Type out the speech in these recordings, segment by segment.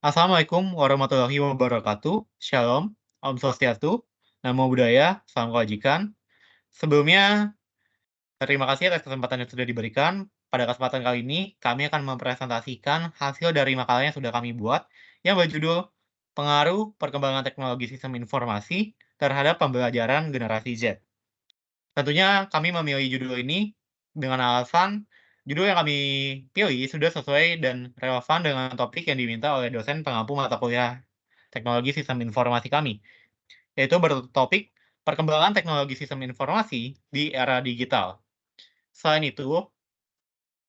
Assalamualaikum warahmatullahi wabarakatuh. Shalom, Om Swastiastu, Namo Buddhaya, Salam Kebajikan. Sebelumnya, terima kasih atas kesempatan yang sudah diberikan. Pada kesempatan kali ini, kami akan mempresentasikan hasil dari makalah yang sudah kami buat yang berjudul Pengaruh Perkembangan Teknologi Sistem Informasi Terhadap Pembelajaran Generasi Z. Tentunya kami memilih judul ini dengan alasan judul yang kami pilih sudah sesuai dan relevan dengan topik yang diminta oleh dosen pengampu mata kuliah Teknologi Sistem Informasi kami, yaitu bertopik perkembangan teknologi sistem informasi di era digital. Selain itu,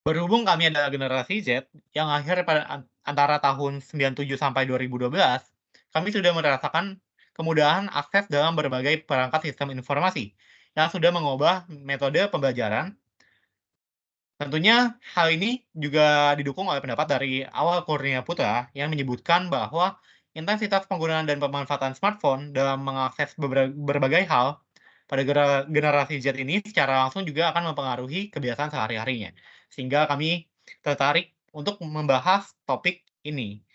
berhubung kami adalah generasi Z yang lahir pada antara tahun 97 sampai 2012, kami sudah merasakan kemudahan akses dalam berbagai perangkat sistem informasi yang sudah mengubah metode pembelajaran. Tentunya hal ini juga didukung oleh pendapat dari Awal Kurnia Putra yang menyebutkan bahwa intensitas penggunaan dan pemanfaatan smartphone dalam mengakses berbagai hal pada generasi Z ini secara langsung juga akan mempengaruhi kebiasaan sehari-harinya. Sehingga kami tertarik untuk membahas topik ini.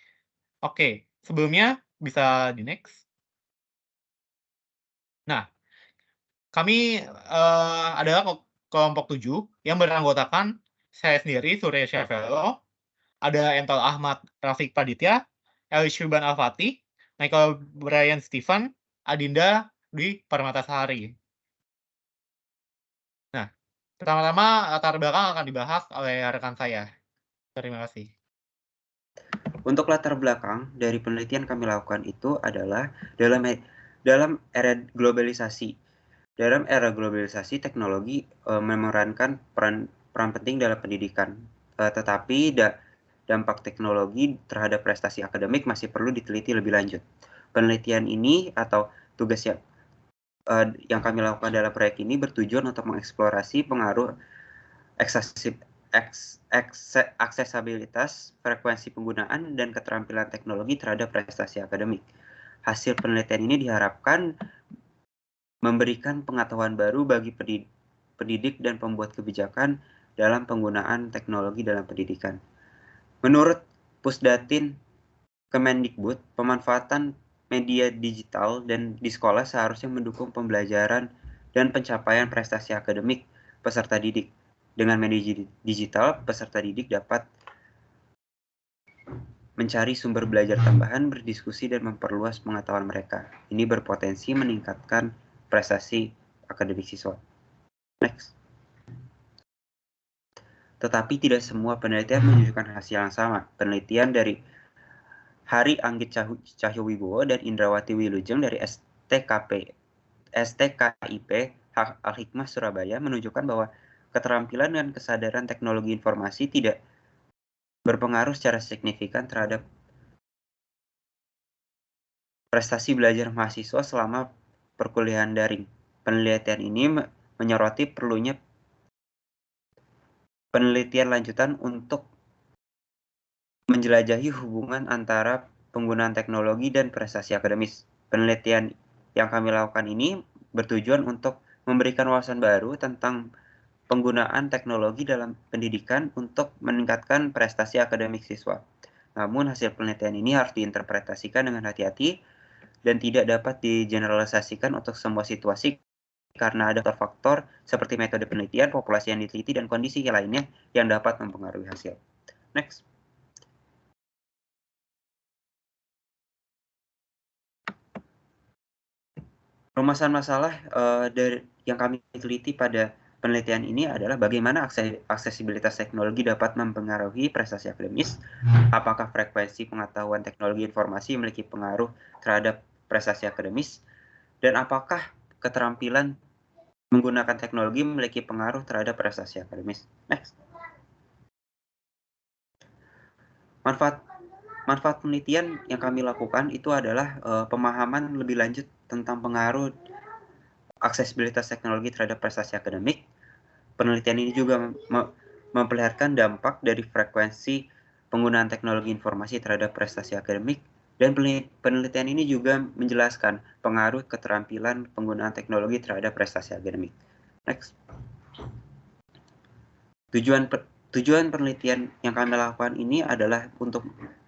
Oke, sebelumnya bisa di next. Nah, kami adalah kelompok 7 yang beranggotakan saya sendiri, Surya Syafelo, ada Ental Ahmad Rafiq Paditya, Eli Syuban Al-Fatih, Michael Brian Stephen, Adinda Dwi Permatasari. Nah, pertama-tama latar belakang akan dibahas oleh rekan saya. Terima kasih. Untuk latar belakang dari penelitian kami lakukan itu adalah dalam era globalisasi. Dalam era globalisasi, teknologi memerankan peran penting dalam pendidikan. Tetapi dampak teknologi terhadap prestasi akademik masih perlu diteliti lebih lanjut. Penelitian ini atau tugas yang kami lakukan dalam proyek ini bertujuan untuk mengeksplorasi pengaruh aksesabilitas, frekuensi penggunaan, dan keterampilan teknologi terhadap prestasi akademik. Hasil penelitian ini diharapkan memberikan pengetahuan baru bagi pendidik dan pembuat kebijakan dalam penggunaan teknologi dalam pendidikan. Menurut Pusdatin Kemendikbud, pemanfaatan media digital dan di sekolah seharusnya mendukung pembelajaran dan pencapaian prestasi akademik peserta didik. Dengan media digital, peserta didik dapat mencari sumber belajar tambahan, berdiskusi, dan memperluas pengetahuan mereka. Ini berpotensi meningkatkan prestasi akademik siswa. Next. Tetapi tidak semua penelitian menunjukkan hasil yang sama. Penelitian dari Hari Anggit Cahyowibowo dan Indrawati Wilujeng dari STKIP Al-Hikmah Surabaya menunjukkan bahwa keterampilan dan kesadaran teknologi informasi tidak berpengaruh secara signifikan terhadap prestasi belajar mahasiswa selama perkuliahan daring. Penelitian ini menyoroti perlunya penelitian lanjutan untuk menjelajahi hubungan antara penggunaan teknologi dan prestasi akademis. Penelitian yang kami lakukan ini bertujuan untuk memberikan wawasan baru tentang penggunaan teknologi dalam pendidikan untuk meningkatkan prestasi akademik siswa. Namun hasil penelitian ini harus diinterpretasikan dengan hati-hati dan tidak dapat digeneralisasikan untuk semua situasi karena ada faktor seperti metode penelitian, populasi yang diteliti, dan kondisi lainnya yang dapat mempengaruhi hasil. Next. Permasalahan masalah yang kami teliti pada penelitian ini adalah bagaimana aksesibilitas teknologi dapat mempengaruhi prestasi akademis, apakah frekuensi pengetahuan teknologi informasi memiliki pengaruh terhadap prestasi akademis, dan apakah keterampilan menggunakan teknologi memiliki pengaruh terhadap prestasi akademis. Next. Manfaat penelitian yang kami lakukan itu adalah pemahaman lebih lanjut tentang pengaruh aksesibilitas teknologi terhadap prestasi akademik. Penelitian ini juga memperlihatkan dampak dari frekuensi penggunaan teknologi informasi terhadap prestasi akademik, dan penelitian ini juga menjelaskan pengaruh keterampilan penggunaan teknologi terhadap prestasi akademik. Next. Tujuan penelitian yang kami lakukan ini adalah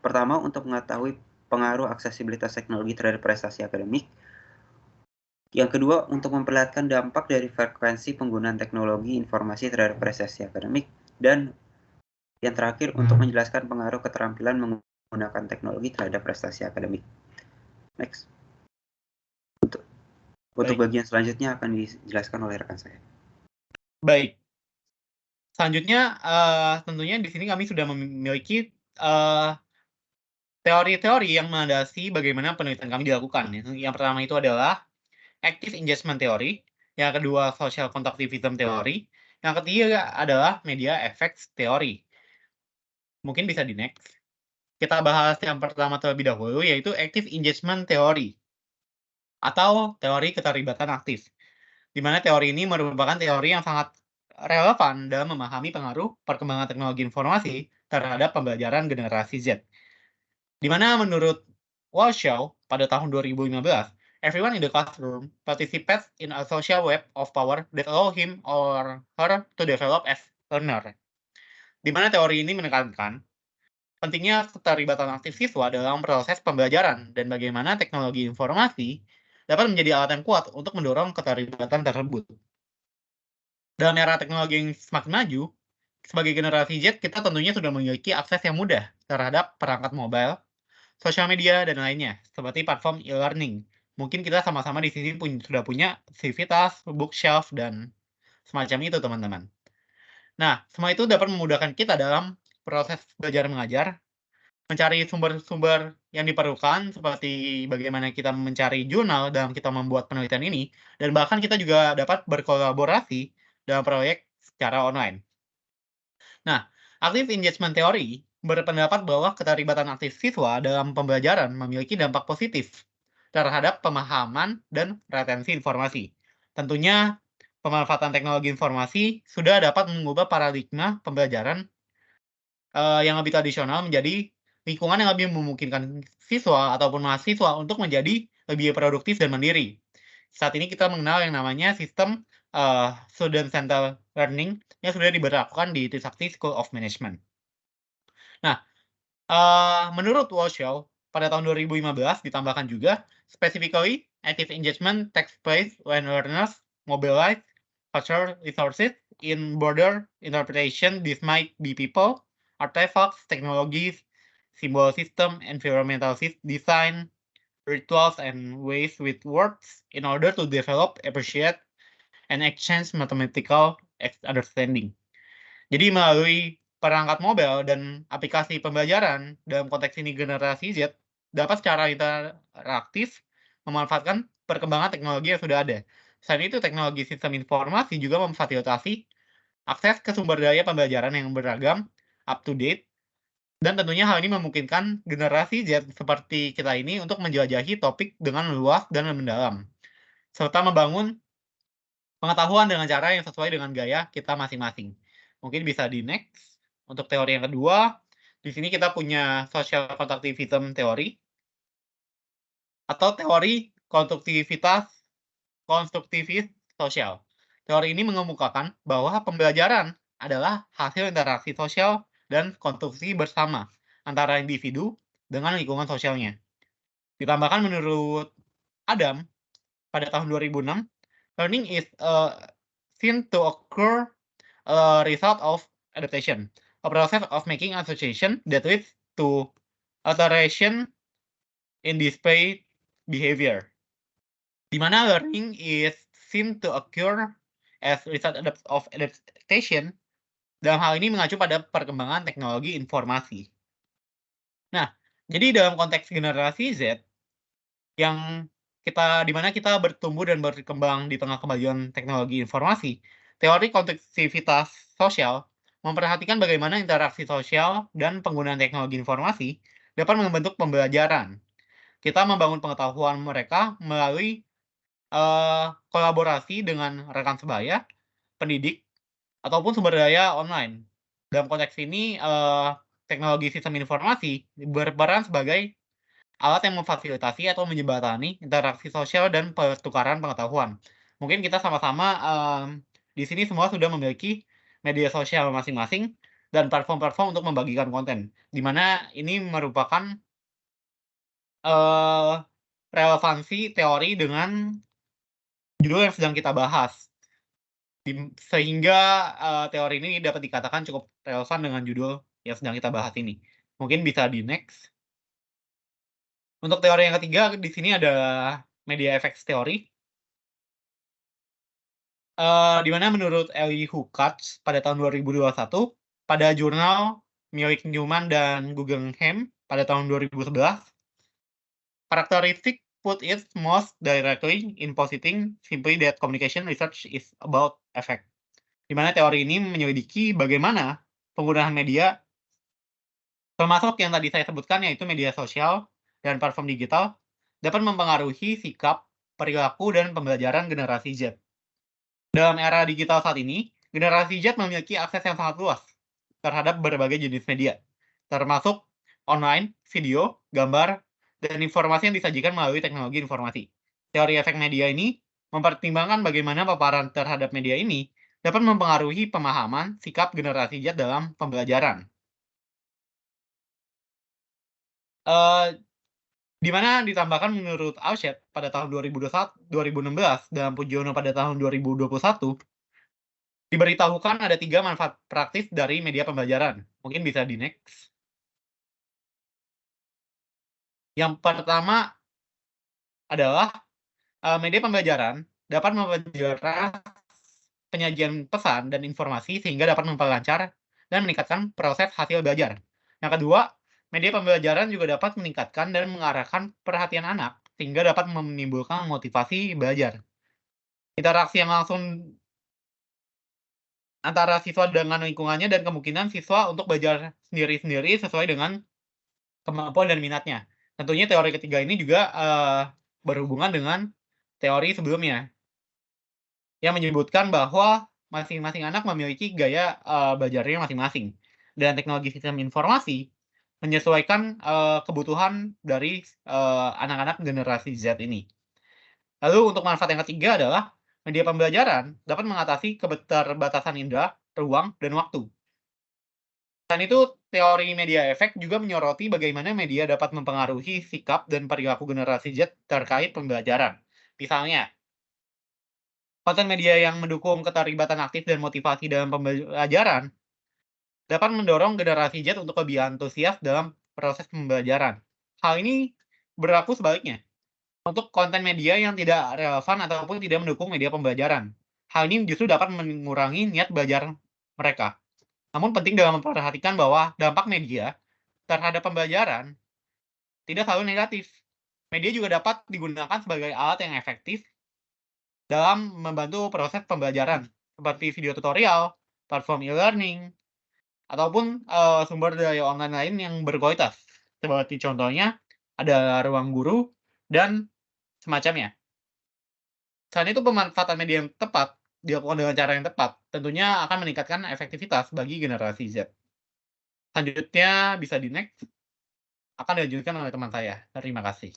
pertama untuk mengetahui pengaruh aksesibilitas teknologi terhadap prestasi akademik. Yang kedua, untuk memperlihatkan dampak dari frekuensi penggunaan teknologi informasi terhadap prestasi akademik. Dan yang terakhir, untuk menjelaskan pengaruh keterampilan menggunakan teknologi terhadap prestasi akademik. Next. Untuk bagian selanjutnya akan dijelaskan oleh rekan saya. Baik. Selanjutnya, tentunya di sini kami sudah memiliki teori-teori yang melandasi bagaimana penelitian kami dilakukan. Yang pertama itu adalah Active Engagement Theory, yang kedua Social Constructivism Theory, yang ketiga adalah Media Effects Theory. Mungkin bisa di next. Kita bahas yang pertama terlebih dahulu, yaitu Active Engagement Theory, atau teori keterlibatan aktif. Di mana teori ini merupakan teori yang sangat relevan dalam memahami pengaruh perkembangan teknologi informasi terhadap pembelajaran generasi Z. Di mana menurut Walshaw pada tahun 2015, everyone in the classroom participates in a social web of power that allow him or her to develop as learner. Di mana teori ini menekankan pentingnya keterlibatan aktif siswa dalam proses pembelajaran dan bagaimana teknologi informasi dapat menjadi alat yang kuat untuk mendorong keterlibatan tersebut. Dalam era teknologi yang semakin maju, sebagai generasi Z, kita tentunya sudah memiliki akses yang mudah terhadap perangkat mobile, sosial media, dan lainnya, seperti platform e-learning. Mungkin kita sama-sama di sini sudah punya Civitas, Bookshelf, dan semacam itu, teman-teman. Nah, semua itu dapat memudahkan kita dalam proses belajar mengajar, mencari sumber-sumber yang diperlukan, seperti bagaimana kita mencari jurnal dalam kita membuat penelitian ini, dan bahkan kita juga dapat berkolaborasi dalam proyek secara online. Nah, Active Engagement Theory berpendapat bahwa keterlibatan aktif siswa dalam pembelajaran memiliki dampak positif terhadap pemahaman dan retensi informasi. Tentunya, pemanfaatan teknologi informasi sudah dapat mengubah paradigma pembelajaran yang lebih tradisional menjadi lingkungan yang lebih memungkinkan siswa ataupun mahasiswa untuk menjadi lebih produktif dan mandiri. Saat ini kita mengenal yang namanya sistem student-centered learning yang sudah diberlakukan di Trisakti School of Management. Nah, menurut Walshaw, pada tahun 2015 ditambahkan juga, specifically, active engagement takes place when learners mobilize cultural resources in broader interpretation. This might be people, artifacts, technologies, symbol system, environmental design, rituals, and ways with words in order to develop, appreciate, and exchange mathematical understanding. Jadi melalui perangkat mobile dan aplikasi pembelajaran, dalam konteks ini generasi Z, dapat secara interaktif memanfaatkan perkembangan teknologi yang sudah ada. Selain itu, teknologi sistem informasi juga memfasilitasi akses ke sumber daya pembelajaran yang beragam, up-to-date, dan tentunya hal ini memungkinkan generasi Z seperti kita ini untuk menjelajahi topik dengan luas dan mendalam, serta membangun pengetahuan dengan cara yang sesuai dengan gaya kita masing-masing. Mungkin bisa di next. Untuk teori yang kedua, di sini kita punya social constructivism teori atau teori konstruktivis sosial. Teori ini mengemukakan bahwa pembelajaran adalah hasil interaksi sosial dan konstruksi bersama antara individu dengan lingkungan sosialnya. Ditambahkan menurut Adam pada tahun 2006, learning is seen to occur a result of adaptation, a process of making association that leads to alteration in display behavior. Di mana learning is seen to occur as result of adaptation, dalam hal ini mengacu pada perkembangan teknologi informasi. Nah, jadi dalam konteks generasi Z, yang di mana kita bertumbuh dan berkembang di tengah kemajuan teknologi informasi, teori kontekstivitas sosial memperhatikan bagaimana interaksi sosial dan penggunaan teknologi informasi dapat membentuk pembelajaran. Kita membangun pengetahuan mereka melalui kolaborasi dengan rekan sebaya, pendidik, ataupun sumber daya online. Dalam konteks ini, teknologi sistem informasi berperan sebagai alat yang memfasilitasi atau menjembatani interaksi sosial dan pertukaran pengetahuan. Mungkin kita sama-sama di sini semua sudah memiliki media sosial masing-masing, dan platform-platform untuk membagikan konten, di mana ini merupakan relevansi teori dengan judul yang sedang kita bahas. Sehingga teori ini dapat dikatakan cukup relevan dengan judul yang sedang kita bahas ini. Mungkin bisa di next. Untuk teori yang ketiga, di sini ada media effects theory. Di mana menurut Eli Hukatz pada tahun 2021, pada jurnal milik Newman dan Guggenheim pada tahun 2011, karakteristik put it most directly in positing simply that communication research is about effect. Di mana teori ini menyelidiki bagaimana penggunaan media, termasuk yang tadi saya sebutkan yaitu media sosial dan platform digital, dapat mempengaruhi sikap, perilaku, dan pembelajaran generasi Z. Dalam era digital saat ini, generasi Z memiliki akses yang sangat luas terhadap berbagai jenis media, termasuk online, video, gambar, dan informasi yang disajikan melalui teknologi informasi. Teori efek media ini mempertimbangkan bagaimana paparan terhadap media ini dapat mempengaruhi pemahaman sikap generasi Z dalam pembelajaran. Di mana ditambahkan menurut Auchet pada tahun 2016 dan Pujiono pada tahun 2021, diberitahukan ada 3 manfaat praktis dari media pembelajaran. Mungkin bisa di next. Yang pertama adalah media pembelajaran dapat memperjelas penyajian pesan dan informasi sehingga dapat memperlancar dan meningkatkan proses hasil belajar. Yang kedua, media pembelajaran juga dapat meningkatkan dan mengarahkan perhatian anak sehingga dapat menimbulkan motivasi belajar. Interaksi yang langsung antara siswa dengan lingkungannya dan kemungkinan siswa untuk belajar sendiri-sendiri sesuai dengan kemampuan dan minatnya. Tentunya teori ketiga ini juga berhubungan dengan teori sebelumnya yang menyebutkan bahwa masing-masing anak memiliki gaya belajarnya masing-masing, dan teknologi sistem informasi menyesuaikan kebutuhan dari anak-anak generasi Z ini. Lalu untuk manfaat yang ketiga adalah media pembelajaran dapat mengatasi keterbatasan indera, ruang, dan waktu. Selain itu, teori media efek juga menyoroti bagaimana media dapat mempengaruhi sikap dan perilaku generasi Z terkait pembelajaran. Misalnya, konten media yang mendukung keterlibatan aktif dan motivasi dalam pembelajaran dapat mendorong generasi Z untuk lebih antusias dalam proses pembelajaran. Hal ini berlaku sebaliknya untuk konten media yang tidak relevan ataupun tidak mendukung media pembelajaran. Hal ini justru dapat mengurangi niat belajar mereka. Namun penting dalam memperhatikan bahwa dampak media terhadap pembelajaran tidak selalu negatif. Media juga dapat digunakan sebagai alat yang efektif dalam membantu proses pembelajaran, seperti video tutorial, platform e-learning, ataupun sumber daya online lain yang berkualitas. Seperti contohnya, ada ruang guru, dan semacamnya. Selain itu, pemanfaatan media yang tepat dilakukan dengan cara yang tepat, tentunya akan meningkatkan efektivitas bagi generasi Z. Selanjutnya, bisa di next. Akan dilanjutkan oleh teman saya. Terima kasih.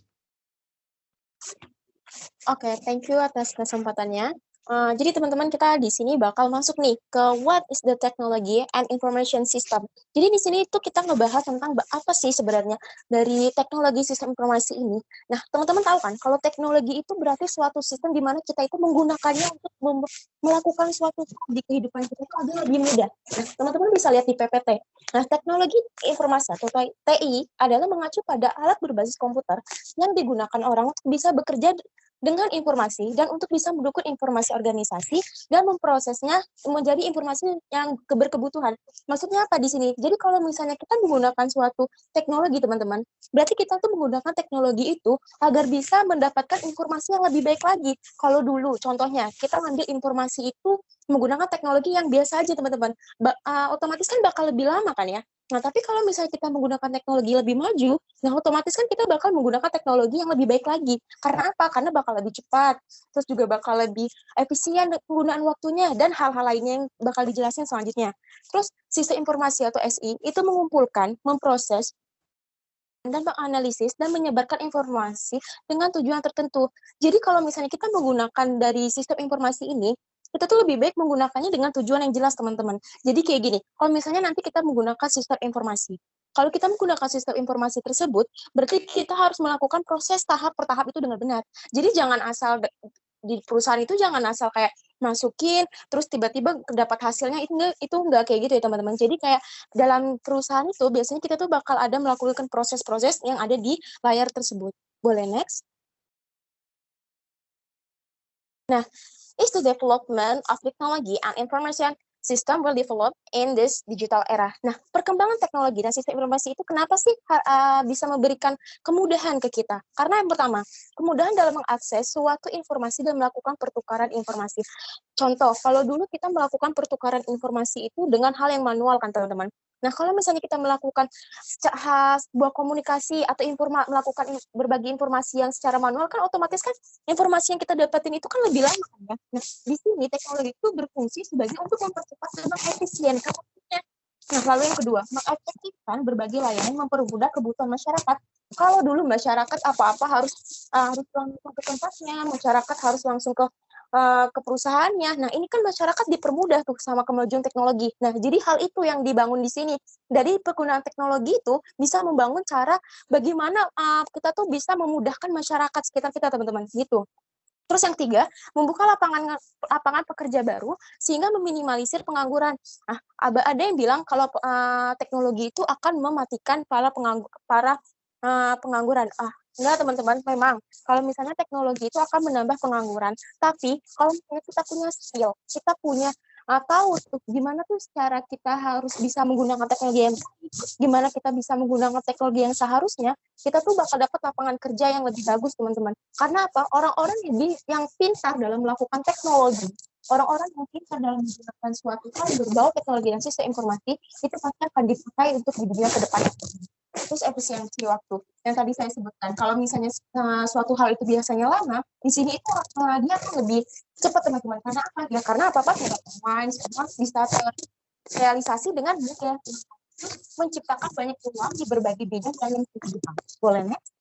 Oke, thank you atas kesempatannya. Jadi teman-teman kita di sini bakal masuk nih ke what is the technology and information system. Jadi di sini itu kita ngebahas tentang apa sih sebenarnya dari teknologi sistem informasi ini. Nah, teman-teman tahu kan kalau teknologi itu berarti suatu sistem di mana kita itu menggunakannya untuk melakukan suatu di kehidupan kita itu adalah lebih mudah. Nah, teman-teman bisa lihat di PPT. Nah, teknologi informasi atau TI adalah mengacu pada alat berbasis komputer yang digunakan orang untuk bisa bekerja dengan informasi dan untuk bisa mendukung informasi organisasi dan memprosesnya menjadi informasi yang berkebutuhan. Maksudnya apa di sini? Jadi kalau misalnya kita menggunakan suatu teknologi, teman-teman, berarti kita tuh menggunakan teknologi itu agar bisa mendapatkan informasi yang lebih baik lagi. Kalau dulu, contohnya, kita ngambil informasi itu menggunakan teknologi yang biasa aja, teman-teman. Otomatis kan bakal lebih lama kan ya. Nah, tapi kalau misalnya kita menggunakan teknologi lebih maju, nah otomatis kan kita bakal menggunakan teknologi yang lebih baik lagi. Karena apa? Karena bakal lebih cepat, terus juga bakal lebih efisien penggunaan waktunya, dan hal-hal lainnya yang bakal dijelaskan selanjutnya. Terus, sistem informasi atau SI itu mengumpulkan, memproses, dan menganalisis dan menyebarkan informasi dengan tujuan tertentu. Jadi kalau misalnya kita menggunakan dari sistem informasi ini, kita tuh lebih baik menggunakannya dengan tujuan yang jelas, teman-teman. Jadi kayak gini, kalau misalnya nanti kita menggunakan sistem informasi, kalau kita menggunakan sistem informasi tersebut, berarti kita harus melakukan proses tahap per tahap itu dengan benar. Jadi jangan asal di perusahaan itu jangan asal kayak masukin terus tiba-tiba dapat hasilnya, itu enggak kayak gitu ya teman-teman. Jadi kayak dalam perusahaan itu biasanya kita tuh bakal ada melakukan proses-proses yang ada di layar tersebut. Boleh next? Nah, is the development of technology and information system will develop in this digital era. Nah, perkembangan teknologi dan sistem informasi itu kenapa sih bisa memberikan kemudahan ke kita? Karena yang pertama, kemudahan dalam mengakses suatu informasi dan melakukan pertukaran informasi. Contoh, kalau dulu kita melakukan pertukaran informasi itu dengan hal yang manual kan teman-teman. Nah, kalau misalnya kita melakukan sebuah komunikasi atau melakukan berbagi informasi yang secara manual kan otomatis kan informasi yang kita dapatin itu kan lebih lama kan ya. Nah, di sini teknologi itu berfungsi sebagai untuk mempercepat dan mengefisienkan waktunya. Nah, lalu yang kedua, mengefektifkan berbagai layanan mempermudah kebutuhan masyarakat. Kalau dulu masyarakat apa-apa harus langsung ke tempatnya, masyarakat harus langsung ke perusahaannya. Nah, ini kan masyarakat dipermudah tuh sama kemajuan teknologi. Nah, jadi hal itu yang dibangun di sini. Dari penggunaan teknologi itu bisa membangun cara bagaimana kita tuh bisa memudahkan masyarakat sekitar kita, teman-teman. Gitu. Terus yang tiga, membuka lapangan pekerja baru sehingga meminimalisir pengangguran. Nah, ada yang bilang kalau teknologi itu akan mematikan para pengangguran. Enggak teman-teman, memang kalau misalnya teknologi itu akan menambah pengangguran, tapi kalau misalnya kita punya skill, kita punya tahu tuh gimana tuh cara kita harus bisa menggunakan teknologi yang baik, gimana kita bisa menggunakan teknologi yang seharusnya, kita tuh bakal dapat lapangan kerja yang lebih bagus, teman-teman. Karena apa? Orang-orang yang pintar dalam melakukan teknologi, orang-orang yang pintar dalam menggunakan suatu hal yang berbau teknologi dan sistem informasi, itu pasti akan dipakai untuk di dunia ke depan. Terus efisiensi waktu yang tadi saya sebutkan. Kalau misalnya suatu hal itu biasanya lama, di sini itu dia akan lebih cepat teman-teman. Karena apa? Ya karena apa-apa tidak online, semua bisa terrealisasi dengan mudah. Menciptakan banyak peluang di berbagai bidang dalam kehidupan. Boleh next?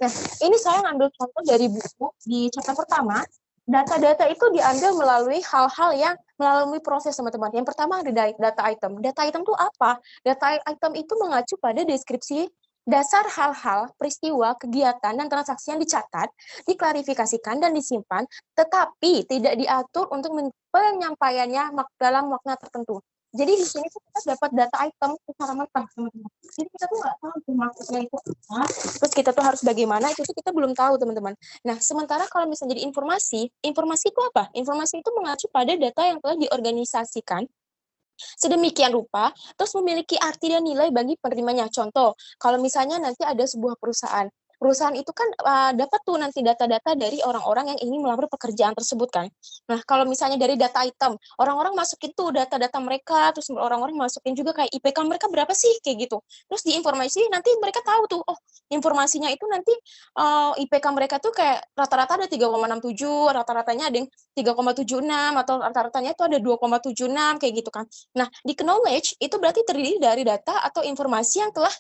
Nah, ini saya ngambil contoh dari buku di chapter pertama. Data-data itu diambil melalui hal-hal yang melalui proses, teman-teman. Yang pertama ada data item. Data item itu apa? Data item itu mengacu pada deskripsi dasar hal-hal, peristiwa, kegiatan, dan transaksi yang dicatat, diklarifikasikan, dan disimpan, tetapi tidak diatur untuk penyampaiannya dalam makna tertentu. Jadi di sini tuh kita dapat data item secara mentah, teman-teman. Jadi kita tuh nggak tahu tuh maksudnya itu apa, terus kita tuh harus bagaimana, itu tuh kita belum tahu, teman-teman. Nah, sementara kalau misalnya jadi informasi itu apa? Informasi itu mengacu pada data yang telah diorganisasikan sedemikian rupa, terus memiliki arti dan nilai bagi penerimanya. Contoh, kalau misalnya nanti ada sebuah perusahaan itu kan dapat tuh nanti data-data dari orang-orang yang ingin melamar pekerjaan tersebut kan. Nah, kalau misalnya dari data item, orang-orang masukin tuh data-data mereka, terus orang-orang masukin juga kayak IPK mereka berapa sih, kayak gitu. Terus di informasi nanti mereka tahu tuh, oh informasinya itu nanti IPK mereka tuh kayak rata-rata ada 3,67, rata-ratanya ada yang 3,76, atau rata-ratanya itu ada 2,76, kayak gitu kan. Nah, di knowledge itu berarti terdiri dari data atau informasi yang telah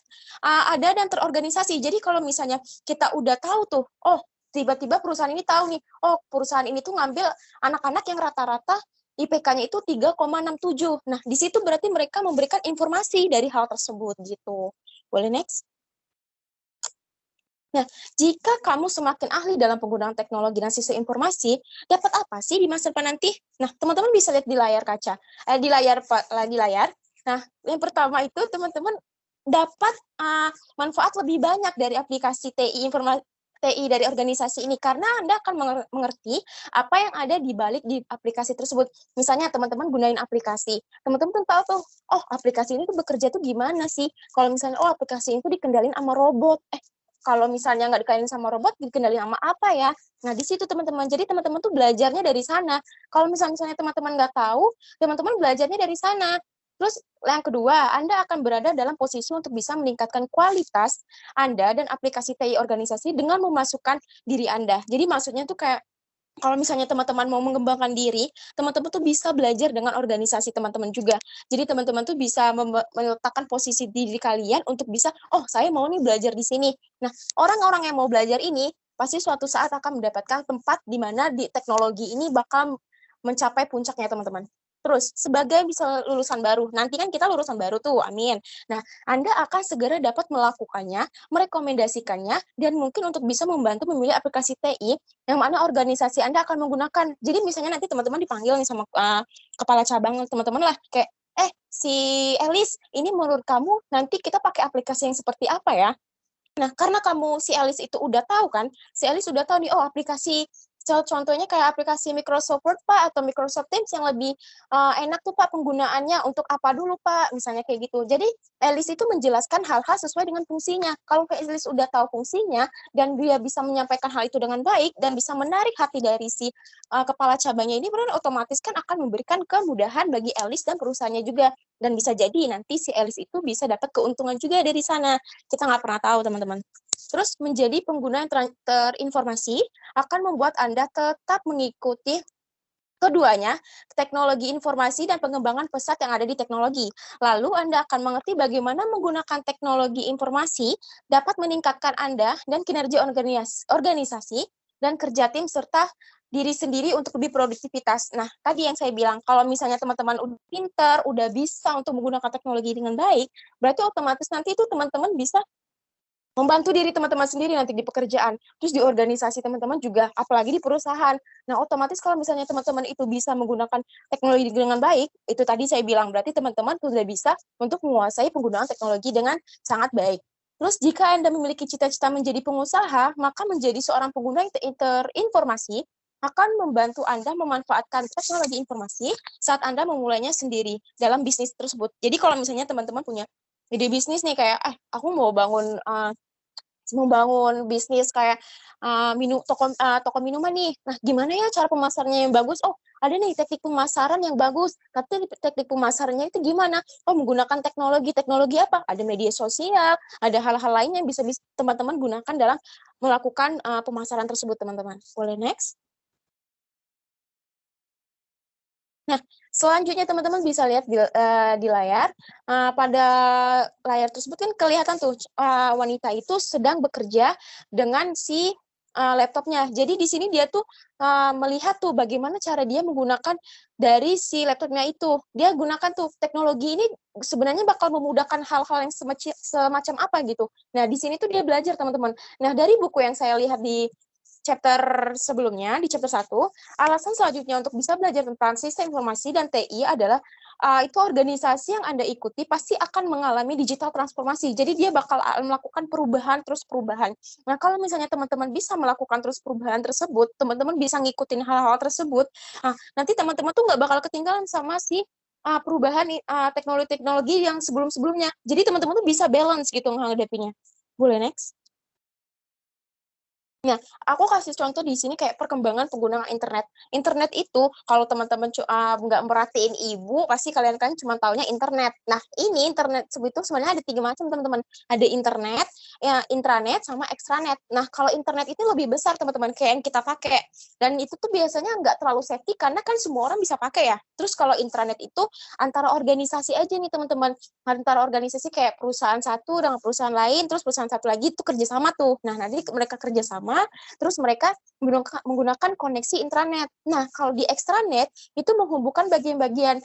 ada dan terorganisasi. Jadi kalau misalnya kita udah tahu tuh, oh tiba-tiba perusahaan ini tahu nih, oh perusahaan ini tuh ngambil anak-anak yang rata-rata IPK-nya itu 3,67. Nah, di situ berarti mereka memberikan informasi dari hal tersebut gitu. Boleh next? Nah, jika kamu semakin ahli dalam penggunaan teknologi dan sistem informasi, dapat apa sih di masa depan nanti? Nah, teman-teman bisa lihat di layar kaca, di layar. Nah, yang pertama itu teman-teman dapat manfaat lebih banyak dari aplikasi TI dari organisasi ini, karena Anda akan mengerti apa yang ada di balik di aplikasi tersebut. Misalnya teman-teman gunain aplikasi, teman-teman tahu tuh, oh aplikasi ini tuh bekerja tuh gimana sih? Kalau misalnya, oh aplikasi itu dikendalin sama robot, kalau misalnya nggak dikendalin sama robot, dikendalin sama apa ya? Nah, di situ teman-teman. Jadi teman-teman tuh belajarnya dari sana. Kalau misalnya teman-teman nggak tahu, teman-teman belajarnya dari sana. Terus yang kedua, Anda akan berada dalam posisi untuk bisa meningkatkan kualitas Anda dan aplikasi TI organisasi dengan memasukkan diri Anda. Jadi maksudnya tuh kayak, kalau misalnya teman-teman mau mengembangkan diri, teman-teman tuh bisa belajar dengan organisasi teman-teman juga. Jadi teman-teman tuh bisa meletakkan posisi diri kalian untuk bisa, oh saya mau nih belajar di sini. Nah, orang-orang yang mau belajar ini, pasti suatu saat akan mendapatkan tempat di mana di teknologi ini bakal mencapai puncaknya, teman-teman. Terus, sebagai bisa lulusan baru, nanti kan kita lulusan baru tuh, amin. Nah, Anda akan segera dapat melakukannya, merekomendasikannya, dan mungkin untuk bisa membantu memilih aplikasi TI yang mana organisasi Anda akan menggunakan. Jadi misalnya nanti teman-teman dipanggil nih sama kepala cabang teman-teman lah, kayak, si Elis, ini menurut kamu nanti kita pakai aplikasi yang seperti apa ya? Nah, karena si Elis itu udah tahu kan, si Elis udah tahu nih, oh aplikasi, contohnya kayak aplikasi Microsoft Word, Pak, atau Microsoft Teams yang lebih enak tuh, Pak, penggunaannya untuk apa dulu, Pak, misalnya kayak gitu. Jadi, Elis itu menjelaskan hal-hal sesuai dengan fungsinya. Kalau Elis udah tahu fungsinya, dan dia bisa menyampaikan hal itu dengan baik, dan bisa menarik hati dari si kepala cabangnya ini, berarti otomatis kan akan memberikan kemudahan bagi Elis dan perusahaannya juga. Dan bisa jadi nanti si Elis itu bisa dapat keuntungan juga dari sana. Kita nggak pernah tahu, teman-teman. Terus menjadi pengguna yang terinformasi akan membuat Anda tetap mengikuti keduanya, teknologi informasi dan pengembangan pesat yang ada di teknologi. Lalu Anda akan mengerti bagaimana menggunakan teknologi informasi dapat meningkatkan Anda dan kinerja organisasi dan kerja tim serta diri sendiri untuk lebih produktivitas. Nah, tadi yang saya bilang, kalau misalnya teman-teman udah pintar, udah bisa untuk menggunakan teknologi dengan baik, berarti otomatis nanti itu teman-teman bisa membantu diri teman-teman sendiri nanti di pekerjaan, terus di organisasi teman-teman juga, apalagi di perusahaan. Nah, otomatis kalau misalnya teman-teman itu bisa menggunakan teknologi dengan baik, itu tadi saya bilang, berarti teman-teman sudah bisa untuk menguasai penggunaan teknologi dengan sangat baik. Terus jika Anda memiliki cita-cita menjadi pengusaha, maka menjadi seorang pengguna terinformasi akan membantu Anda memanfaatkan teknologi informasi saat Anda memulainya sendiri dalam bisnis tersebut. Jadi kalau misalnya teman-teman punya ide bisnis nih, kayak, aku mau membangun bisnis kayak toko minuman nih. Nah, gimana ya cara pemasarannya yang bagus? Oh, ada nih teknik pemasaran yang bagus. Tapi teknik pemasarannya itu gimana? Oh, menggunakan teknologi. Teknologi apa? Ada media sosial, ada hal-hal lain yang bisa teman-teman gunakan dalam melakukan pemasaran tersebut, teman-teman. Boleh next? Nah, selanjutnya teman-teman bisa lihat di layar. Pada layar tersebut kan kelihatan tuh wanita itu sedang bekerja dengan si laptopnya. Jadi di sini dia tuh melihat tuh bagaimana cara dia menggunakan dari si laptopnya itu. Dia gunakan tuh teknologi ini sebenarnya bakal memudahkan hal-hal yang semacam apa gitu. Nah, di sini tuh dia belajar, teman-teman. Nah, dari buku yang saya lihat di chapter sebelumnya, di chapter 1, alasan selanjutnya untuk bisa belajar tentang sistem informasi dan TI adalah itu organisasi yang Anda ikuti pasti akan mengalami digital transformasi. Jadi dia bakal melakukan perubahan terus perubahan. Nah, kalau misalnya teman-teman bisa melakukan terus perubahan tersebut, teman-teman bisa ngikutin hal-hal tersebut, nanti teman-teman tuh nggak bakal ketinggalan sama si perubahan teknologi-teknologi yang sebelum-sebelumnya. Jadi teman-teman tuh bisa balance gitu menghadapinya. Boleh next? Nah, aku kasih contoh di sini kayak perkembangan penggunaan internet. Internet itu, kalau teman-teman nggak merhatiin ibu, pasti kalian kan cuma taunya internet. Nah, ini internet itu sebenarnya ada 3 macam, teman-teman. Ada internet, ya intranet, sama extranet. Nah, kalau internet itu lebih besar, teman-teman, kayak yang kita pakai. Dan itu tuh biasanya nggak terlalu safety, karena kan semua orang bisa pakai ya. Terus kalau intranet itu antara organisasi aja nih, teman-teman. Antara organisasi kayak perusahaan satu dengan perusahaan lain, terus perusahaan satu lagi itu kerjasama tuh. Nah, nanti mereka kerjasama, terus mereka menggunakan koneksi intranet. Nah, kalau di extranet, itu menghubungkan bagian-bagian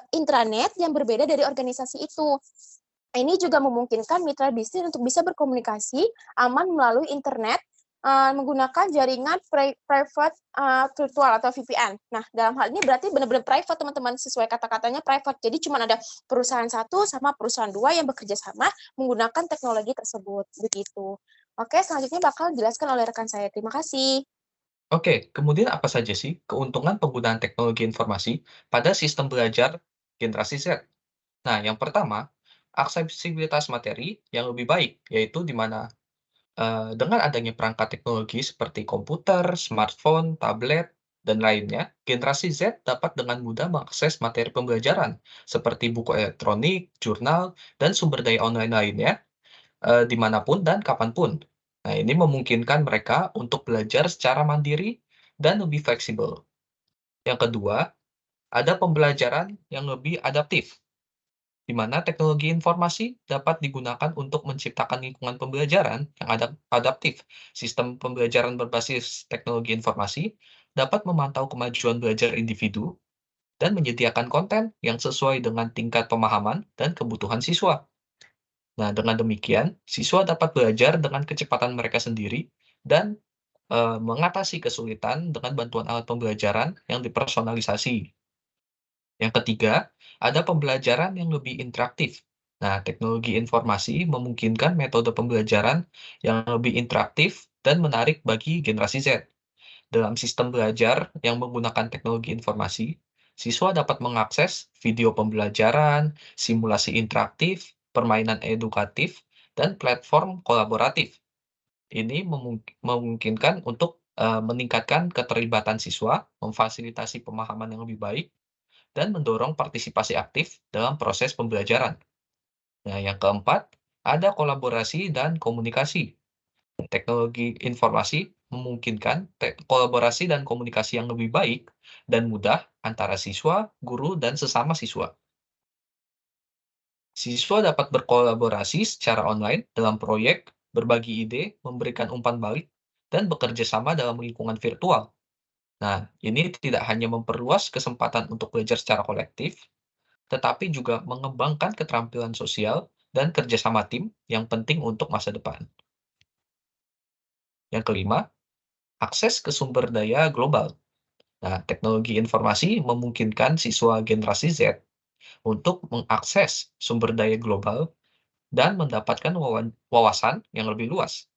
intranet yang berbeda dari organisasi itu. Ini juga memungkinkan mitra bisnis untuk bisa berkomunikasi aman melalui internet menggunakan jaringan private virtual atau VPN. Nah, dalam hal ini berarti benar-benar private, teman-teman, sesuai kata-katanya private. Jadi cuma ada perusahaan satu sama perusahaan dua yang bekerja sama menggunakan teknologi tersebut. Begitu. Oke, selanjutnya bakal dijelaskan oleh rekan saya. Terima kasih. Oke, kemudian apa saja sih keuntungan penggunaan teknologi informasi pada sistem belajar generasi Z? Nah, yang pertama, aksesibilitas materi yang lebih baik, yaitu di mana dengan adanya perangkat teknologi seperti komputer, smartphone, tablet, dan lainnya, generasi Z dapat dengan mudah mengakses materi pembelajaran seperti buku elektronik, jurnal, dan sumber daya online lainnya dimanapun dan kapanpun. Nah, ini memungkinkan mereka untuk belajar secara mandiri dan lebih fleksibel. Yang kedua, ada pembelajaran yang lebih adaptif. di mana teknologi informasi dapat digunakan untuk menciptakan lingkungan pembelajaran yang adaptif. Sistem pembelajaran berbasis teknologi informasi dapat memantau kemajuan belajar individu dan menyediakan konten yang sesuai dengan tingkat pemahaman dan kebutuhan siswa. Nah, dengan demikian, siswa dapat belajar dengan kecepatan mereka sendiri dan mengatasi kesulitan dengan bantuan alat pembelajaran yang dipersonalisasi. Yang ketiga, ada pembelajaran yang lebih interaktif. Nah, teknologi informasi memungkinkan metode pembelajaran yang lebih interaktif dan menarik bagi generasi Z. Dalam sistem belajar yang menggunakan teknologi informasi, siswa dapat mengakses video pembelajaran, simulasi interaktif, permainan edukatif, dan platform kolaboratif. Ini memungkinkan untuk meningkatkan keterlibatan siswa, memfasilitasi pemahaman yang lebih baik, dan mendorong partisipasi aktif dalam proses pembelajaran. Nah, yang keempat, ada kolaborasi dan komunikasi. Teknologi informasi memungkinkan kolaborasi dan komunikasi yang lebih baik dan mudah antara siswa, guru, dan sesama siswa. Siswa dapat berkolaborasi secara online dalam proyek, berbagi ide, memberikan umpan balik, dan bekerja sama dalam lingkungan virtual. Nah, ini tidak hanya memperluas kesempatan untuk belajar secara kolektif, tetapi juga mengembangkan keterampilan sosial dan kerjasama tim yang penting untuk masa depan. Yang kelima, akses ke sumber daya global. Nah, teknologi informasi memungkinkan siswa generasi Z untuk mengakses sumber daya global dan mendapatkan wawasan yang lebih luas.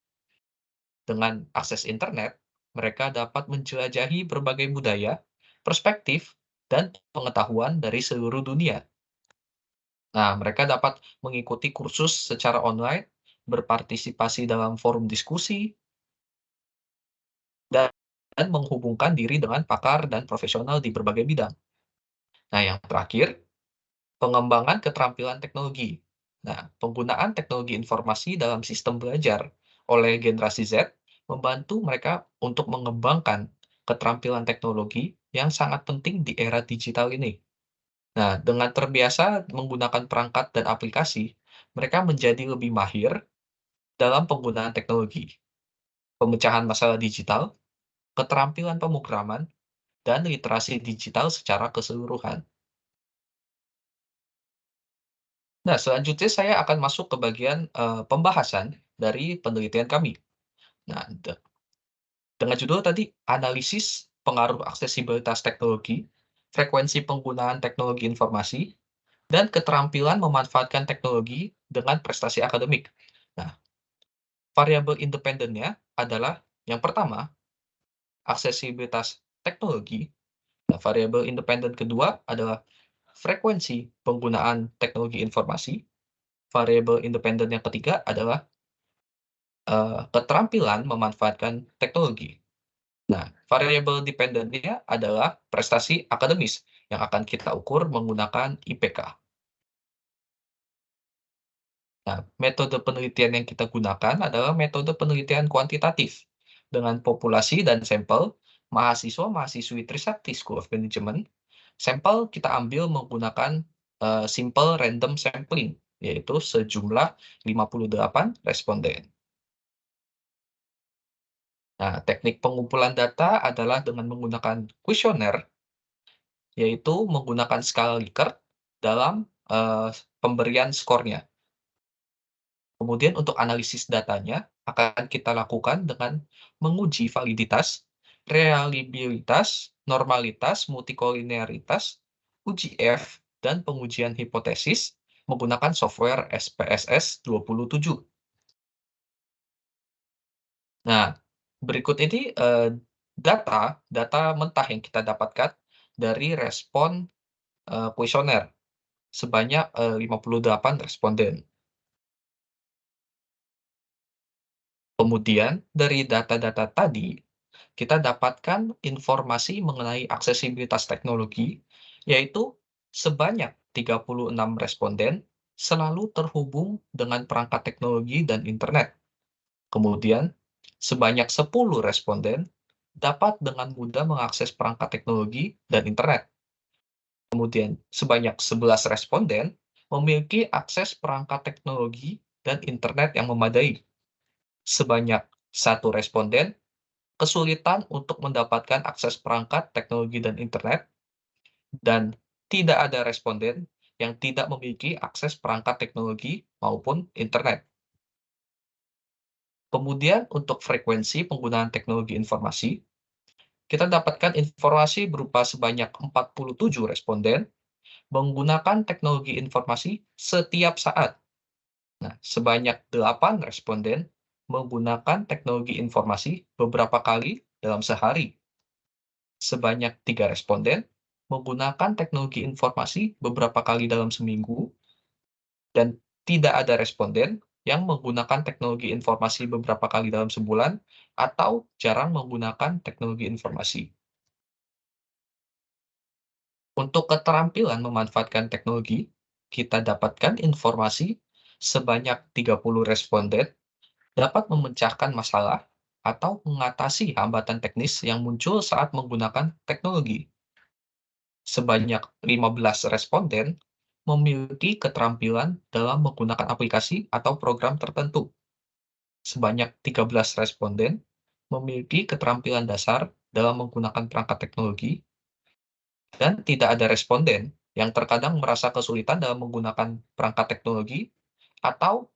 Dengan akses internet, mereka dapat menjelajahi berbagai budaya, perspektif, dan pengetahuan dari seluruh dunia. Nah, mereka dapat mengikuti kursus secara online, berpartisipasi dalam forum diskusi, dan menghubungkan diri dengan pakar dan profesional di berbagai bidang. Nah, yang terakhir, pengembangan keterampilan teknologi. Nah, penggunaan teknologi informasi dalam sistem belajar oleh generasi Z membantu mereka untuk mengembangkan keterampilan teknologi yang sangat penting di era digital ini. Nah, dengan terbiasa menggunakan perangkat dan aplikasi, mereka menjadi lebih mahir dalam penggunaan teknologi, pemecahan masalah digital, keterampilan pemrograman, dan literasi digital secara keseluruhan. Nah, selanjutnya saya akan masuk ke bagian pembahasan dari penelitian kami. Nah, dengan judul tadi, analisis pengaruh aksesibilitas teknologi, frekuensi penggunaan teknologi informasi, dan keterampilan memanfaatkan teknologi dengan prestasi akademik. Nah, variabel independennya adalah yang pertama, aksesibilitas teknologi. Nah, variabel independen kedua adalah frekuensi penggunaan teknologi informasi. Variabel independen yang ketiga adalah keterampilan memanfaatkan teknologi. Nah, variabel dependennya adalah prestasi akademis yang akan kita ukur menggunakan IPK. Nah, metode penelitian yang kita gunakan adalah metode penelitian kuantitatif dengan populasi dan sampel mahasiswa-mahasiswi Trisakti School of Management. Sampel kita ambil menggunakan simple random sampling, yaitu sejumlah 58 responden. Nah, teknik pengumpulan data adalah dengan menggunakan kuesioner, yaitu menggunakan skala Likert dalam pemberian skornya. Kemudian untuk analisis datanya akan kita lakukan dengan menguji validitas, reliabilitas, normalitas, multikolinearitas, uji F, dan pengujian hipotesis menggunakan software SPSS 27. Nah, berikut ini data mentah yang kita dapatkan dari respon kuesioner sebanyak 58 responden. Kemudian dari data-data tadi, kita dapatkan informasi mengenai aksesibilitas teknologi, yaitu sebanyak 36 responden selalu terhubung dengan perangkat teknologi dan internet. Kemudian, sebanyak 10 responden dapat dengan mudah mengakses perangkat teknologi dan internet. Kemudian, sebanyak 11 responden memiliki akses perangkat teknologi dan internet yang memadai. Sebanyak 1 responden kesulitan untuk mendapatkan akses perangkat teknologi dan internet, dan tidak ada responden yang tidak memiliki akses perangkat teknologi maupun internet. Kemudian untuk frekuensi penggunaan teknologi informasi, kita dapatkan informasi berupa sebanyak 47 responden menggunakan teknologi informasi setiap saat. Nah, sebanyak 8 responden menggunakan teknologi informasi beberapa kali dalam sehari. Sebanyak 3 responden menggunakan teknologi informasi beberapa kali dalam seminggu, dan tidak ada responden yang menggunakan teknologi informasi beberapa kali dalam sebulan atau jarang menggunakan teknologi informasi. Untuk keterampilan memanfaatkan teknologi, kita dapatkan informasi sebanyak 30 responden dapat memecahkan masalah atau mengatasi hambatan teknis yang muncul saat menggunakan teknologi. Sebanyak 15 responden memiliki keterampilan dalam menggunakan aplikasi atau program tertentu. Sebanyak 13 responden memiliki keterampilan dasar dalam menggunakan perangkat teknologi, dan tidak ada responden yang terkadang merasa kesulitan dalam menggunakan perangkat teknologi atau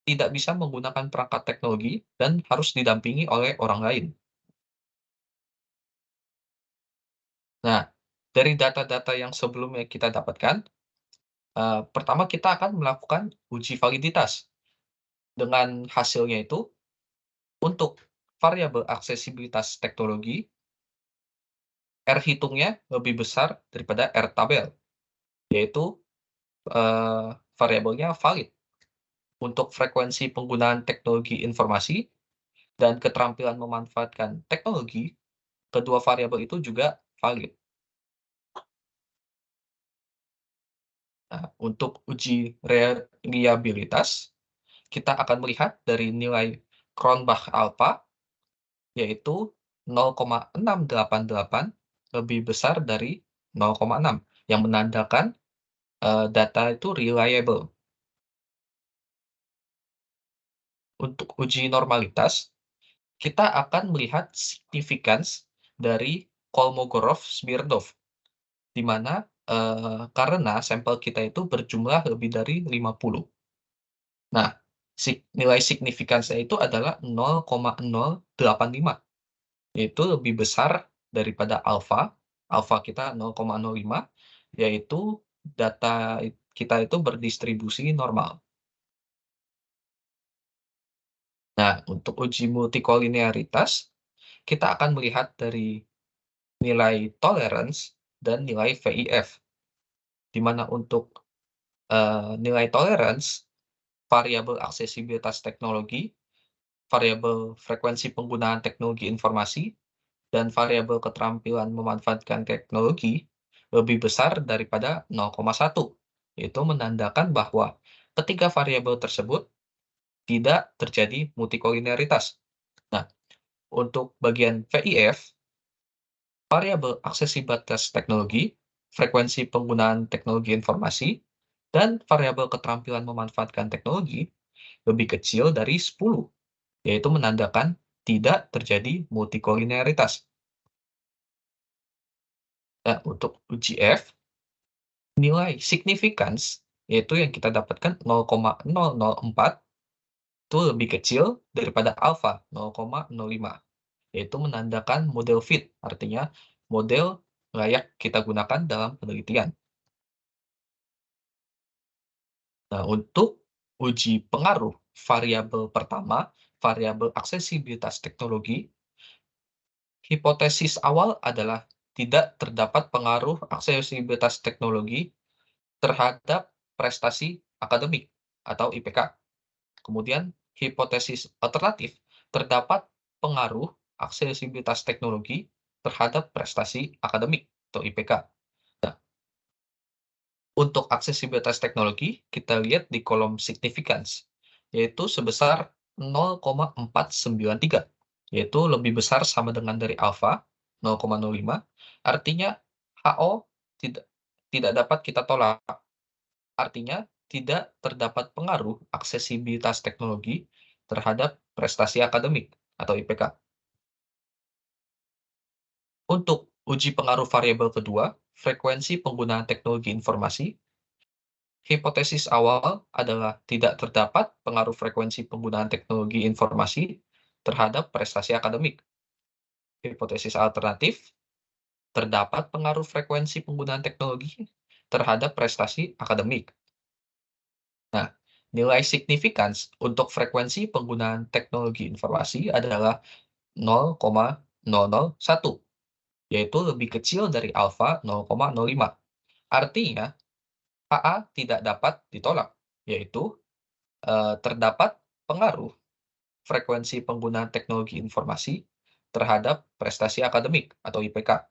tidak bisa menggunakan perangkat teknologi dan harus didampingi oleh orang lain. Nah, dari data-data yang sebelumnya kita dapatkan, pertama kita akan melakukan uji validitas. Dengan hasilnya itu, untuk variabel aksesibilitas teknologi, R hitungnya lebih besar daripada R tabel, yaitu variabelnya valid. Untuk frekuensi penggunaan teknologi informasi dan keterampilan memanfaatkan teknologi, kedua variabel itu juga valid. Nah, untuk uji reliabilitas, kita akan melihat dari nilai Cronbach alpha, yaitu 0,688 lebih besar dari 0,6, yang menandakan data itu reliable. Untuk uji normalitas, kita akan melihat signifikans dari Kolmogorov-Smirnov, di mana karena sampel kita itu berjumlah lebih dari 50. Nah, nilai signifikasinya itu adalah 0,085, yaitu lebih besar daripada alfa. Alfa kita 0,05, yaitu data kita itu berdistribusi normal. Nah, untuk uji multikolinearitas, kita akan melihat dari nilai tolerance dan nilai VIF, di mana untuk nilai tolerance, variabel aksesibilitas teknologi, variabel frekuensi penggunaan teknologi informasi, dan variabel keterampilan memanfaatkan teknologi lebih besar daripada 0,1, yaitu menandakan bahwa ketiga variabel tersebut tidak terjadi multikolinearitas. Nah, untuk bagian VIF, variabel aksesibilitas teknologi, frekuensi penggunaan teknologi informasi, dan variabel keterampilan memanfaatkan teknologi lebih kecil dari 10, yaitu menandakan tidak terjadi multikolinearitas. Nah, untuk uji F, nilai signifikans, yaitu yang kita dapatkan 0,004, itu lebih kecil daripada alfa 0,05. Yaitu menandakan model fit, artinya model layak kita gunakan dalam penelitian. Nah, untuk uji pengaruh variabel pertama, variabel aksesibilitas teknologi, hipotesis awal adalah tidak terdapat pengaruh aksesibilitas teknologi terhadap prestasi akademik atau IPK. Kemudian, hipotesis alternatif, terdapat pengaruh aksesibilitas teknologi terhadap prestasi akademik atau IPK. Nah, untuk aksesibilitas teknologi, kita lihat di kolom significance, yaitu sebesar 0,493, yaitu lebih besar sama dengan dari alfa 0,05, artinya HO tidak dapat kita tolak. Artinya, tidak terdapat pengaruh aksesibilitas teknologi terhadap prestasi akademik atau IPK. Untuk uji pengaruh variabel kedua, frekuensi penggunaan teknologi informasi, hipotesis awal adalah tidak terdapat pengaruh frekuensi penggunaan teknologi informasi terhadap prestasi akademik. Hipotesis alternatif, terdapat pengaruh frekuensi penggunaan teknologi terhadap prestasi akademik. Nah, nilai signifikans untuk frekuensi penggunaan teknologi informasi adalah 0,001, yaitu lebih kecil dari alfa 0,05. Artinya, HA tidak dapat ditolak, yaitu terdapat pengaruh frekuensi penggunaan teknologi informasi terhadap prestasi akademik atau IPK.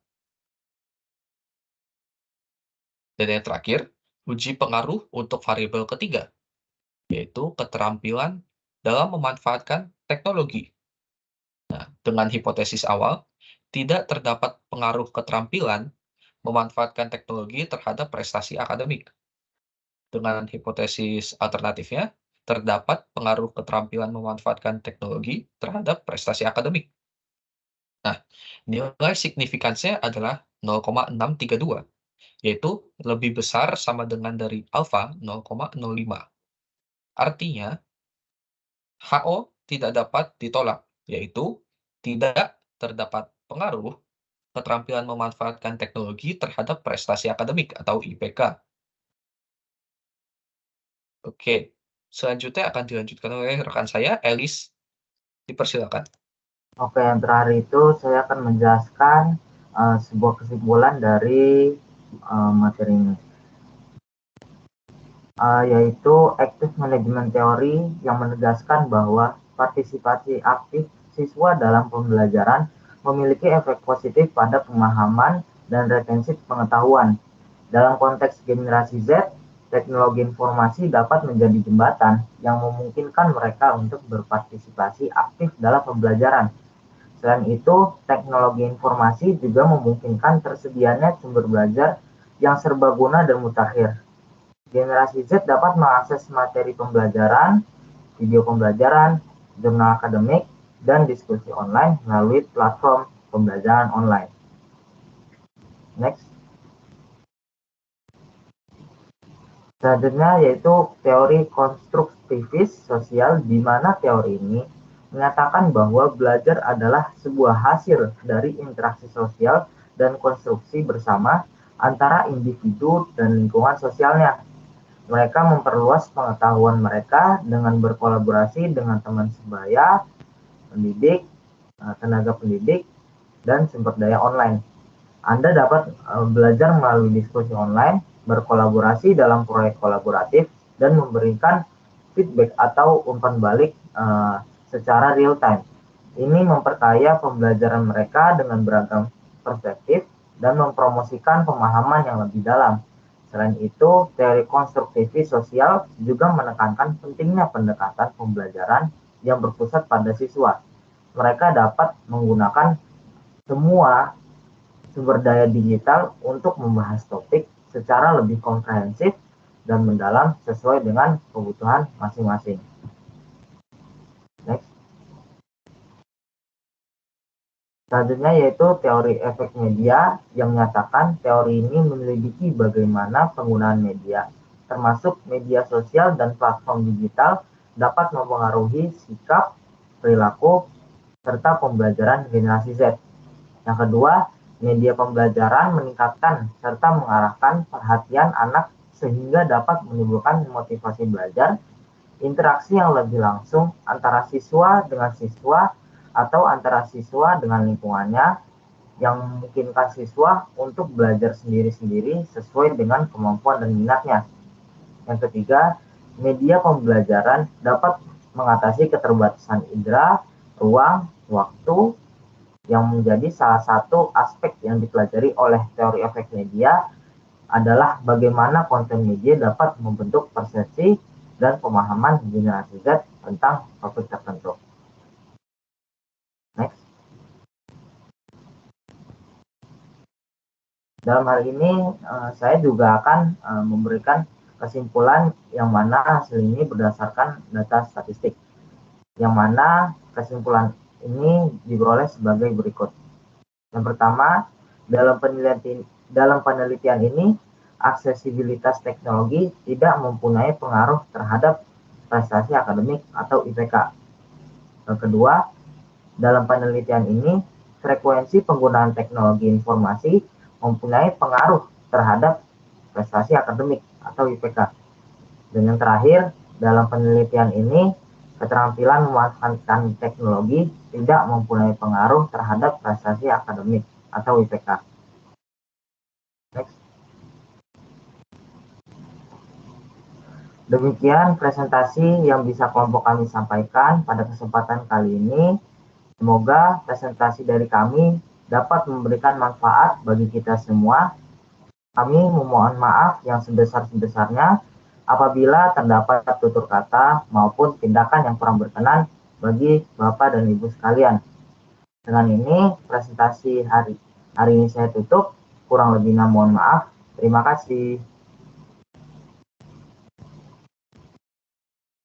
Dan yang terakhir, uji pengaruh untuk variabel ketiga, yaitu keterampilan dalam memanfaatkan teknologi. Nah, dengan hipotesis awal, tidak terdapat pengaruh keterampilan memanfaatkan teknologi terhadap prestasi akademik. Dengan hipotesis alternatifnya, terdapat pengaruh keterampilan memanfaatkan teknologi terhadap prestasi akademik. Nah, nilai signifikansinya adalah 0,632, yaitu lebih besar sama dengan dari alfa 0,05. Artinya, HO tidak dapat ditolak, yaitu tidak terdapat pengaruh keterampilan memanfaatkan teknologi terhadap prestasi akademik atau IPK. Oke, selanjutnya akan dilanjutkan oleh rekan saya, Elis. Dipersilakan. Oke, yang terakhir itu saya akan menjelaskan sebuah kesimpulan dari materi ini, yaitu Active Management Theory yang menegaskan bahwa partisipasi aktif siswa dalam pembelajaran memiliki efek positif pada pemahaman dan retensi pengetahuan. Dalam konteks generasi Z, teknologi informasi dapat menjadi jembatan yang memungkinkan mereka untuk berpartisipasi aktif dalam pembelajaran. Selain itu, teknologi informasi juga memungkinkan tersedianya sumber belajar yang serbaguna dan mutakhir. Generasi Z dapat mengakses materi pembelajaran, video pembelajaran, jurnal akademik, dan diskusi online melalui platform pembelajaran online. Next. Selanjutnya yaitu teori konstruktivis sosial, di mana teori ini menyatakan bahwa belajar adalah sebuah hasil dari interaksi sosial dan konstruksi bersama antara individu dan lingkungan sosialnya. Mereka memperluas pengetahuan mereka dengan berkolaborasi dengan teman sebaya, pendidik, tenaga pendidik, dan sumber daya online. Anda dapat belajar melalui diskusi online, berkolaborasi dalam proyek kolaboratif, dan memberikan feedback atau umpan balik secara real time. Ini memperkaya pembelajaran mereka dengan beragam perspektif dan mempromosikan pemahaman yang lebih dalam. Selain itu, teori konstruktivis sosial juga menekankan pentingnya pendekatan pembelajaran yang berpusat pada siswa. Mereka dapat menggunakan semua sumber daya digital untuk membahas topik secara lebih komprehensif dan mendalam sesuai dengan kebutuhan masing-masing. Next. Selanjutnya yaitu teori efek media yang menyatakan teori ini menyelidiki bagaimana penggunaan media, termasuk media sosial dan platform digital, dapat mempengaruhi sikap, perilaku, serta pembelajaran generasi Z. Yang kedua, media pembelajaran meningkatkan serta mengarahkan perhatian anak sehingga dapat menimbulkan motivasi belajar, interaksi yang lebih langsung antara siswa dengan siswa atau antara siswa dengan lingkungannya, yang memungkinkan siswa untuk belajar sendiri-sendiri sesuai dengan kemampuan dan minatnya. Yang ketiga, media pembelajaran dapat mengatasi keterbatasan indera, ruang, waktu, yang menjadi salah satu aspek yang dipelajari oleh teori efek media adalah bagaimana konten media dapat membentuk persepsi dan pemahaman generasi Z tentang topik tertentu. Next. Dalam hal ini, saya juga akan memberikan kesimpulan yang mana hasil ini berdasarkan data statistik, yang mana kesimpulan ini diperoleh sebagai berikut. Yang pertama, dalam penelitian ini, aksesibilitas teknologi tidak mempunyai pengaruh terhadap prestasi akademik atau IPK. Yang kedua, dalam penelitian ini, frekuensi penggunaan teknologi informasi mempunyai pengaruh terhadap prestasi akademik atau IPK. Dan yang terakhir, dalam penelitian ini, keterampilan memanfaatkan teknologi tidak mempunyai pengaruh terhadap prestasi akademik atau IPK. Next. Demikian presentasi yang bisa kelompok kami sampaikan pada kesempatan kali ini. Semoga presentasi dari kami dapat memberikan manfaat bagi kita semua. Kami memohon maaf yang sebesar-besarnya apabila terdapat tutur kata maupun tindakan yang kurang berkenan bagi Bapak dan Ibu sekalian. Dengan ini, presentasi hari ini saya tutup. Kurang lebihnya mohon maaf. Terima kasih.